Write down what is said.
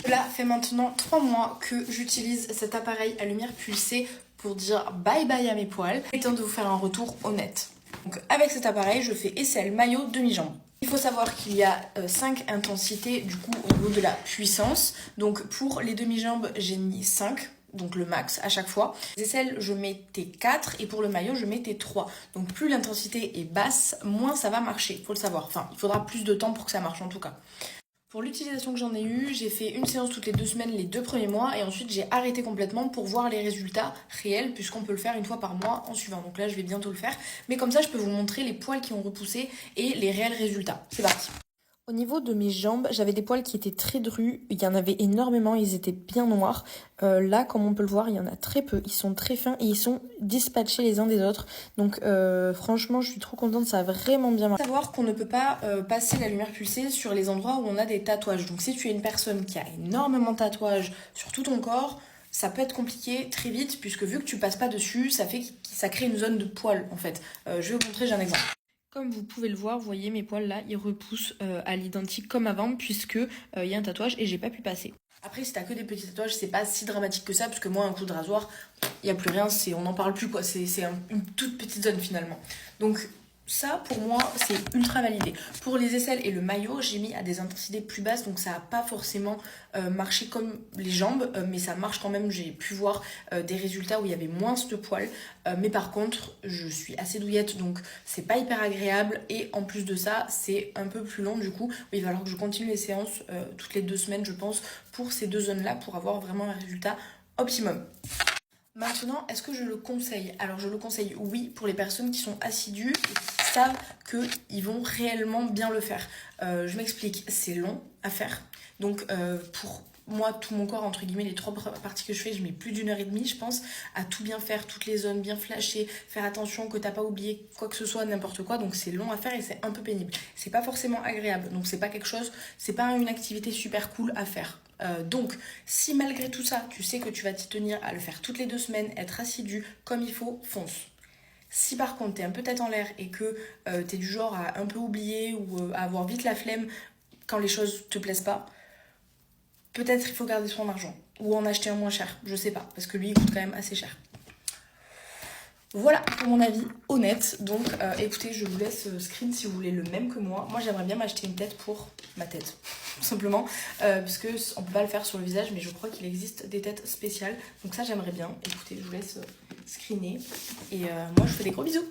Cela fait maintenant 3 mois que j'utilise cet appareil à lumière pulsée pour dire bye bye à mes poils. Il est temps de vous faire un retour honnête. Donc avec cet appareil, je fais aisselle, maillot, demi-jambe. Il faut savoir qu'il y a 5 intensités du coup au niveau de la puissance. Donc pour les demi-jambes, j'ai mis 5. Donc le max à chaque fois. Les aisselles, je mettais 4 et pour le maillot, je mettais 3. Donc plus l'intensité est basse, moins ça va marcher, faut le savoir. Enfin, il faudra plus de temps pour que ça marche en tout cas. Pour l'utilisation que j'en ai eue, j'ai fait une séance toutes les 2 semaines les 2 premiers mois et ensuite j'ai arrêté complètement pour voir les résultats réels puisqu'on peut le faire une fois par mois en suivant. Donc là je vais bientôt le faire. Mais comme ça je peux vous montrer les poils qui ont repoussé et les réels résultats. C'est parti. Au niveau de mes jambes, j'avais des poils qui étaient très drus, il y en avait énormément, ils étaient bien noirs. Là, comme on peut le voir, il y en a très peu, ils sont très fins et ils sont dispatchés les uns des autres. Donc franchement, je suis trop contente, ça a vraiment bien marché. Il faut savoir qu'on ne peut pas passer la lumière pulsée sur les endroits où on a des tatouages. Donc si tu es une personne qui a énormément de tatouages sur tout ton corps, ça peut être compliqué très vite puisque vu que tu passes pas dessus, ça crée une zone de poils en fait. Je vais vous montrer, j'ai un exemple. Comme vous pouvez le voir, vous voyez mes poils là, ils repoussent à l'identique comme avant puisque il y a un tatouage et j'ai pas pu passer. Après, si t'as que des petits tatouages, c'est pas si dramatique que ça parce que moi, un coup de rasoir, il y a plus rien, on n'en parle plus quoi. C'est une toute petite zone finalement. Donc ça, pour moi, c'est ultra validé. Pour les aisselles et le maillot, j'ai mis à des intensités plus basses, donc ça n'a pas forcément marché comme les jambes, mais ça marche quand même. J'ai pu voir des résultats où il y avait moins de poils, mais par contre, je suis assez douillette, donc c'est pas hyper agréable. Et en plus de ça, c'est un peu plus long du coup. Il va falloir que je continue les séances toutes les 2 semaines, je pense, pour ces 2 zones-là, pour avoir vraiment un résultat optimum. Maintenant, est-ce que je le conseille? Alors je le conseille oui pour les personnes qui sont assidues et qui savent qu'ils vont réellement bien le faire. Je m'explique, c'est long à faire. Donc pour moi, tout mon corps, entre guillemets, les 3 parties que je fais, je mets plus d'1 h 30, je pense, à tout bien faire, toutes les zones bien flasher, faire attention que t'as pas oublié quoi que ce soit, n'importe quoi. Donc c'est long à faire et c'est un peu pénible. C'est pas forcément agréable, donc c'est pas quelque chose, c'est pas une activité super cool à faire. Donc, si malgré tout ça, tu sais que tu vas t'y tenir à le faire toutes les 2 semaines, être assidu comme il faut, fonce. Si par contre t'es un peu tête en l'air et que t'es du genre à un peu oublier ou à avoir vite la flemme quand les choses te plaisent pas, peut-être il faut garder son argent ou en acheter un moins cher, je sais pas, parce que lui il coûte quand même assez cher. Voilà pour mon avis honnête. Donc écoutez, je vous laisse screen si vous voulez le même que moi. Moi j'aimerais bien m'acheter une tête pour ma tête, tout simplement. Puisque on peut pas le faire sur le visage, mais je crois qu'il existe des têtes spéciales. Donc ça j'aimerais bien. Écoutez, je vous laisse screener. Et moi je vous fais des gros bisous.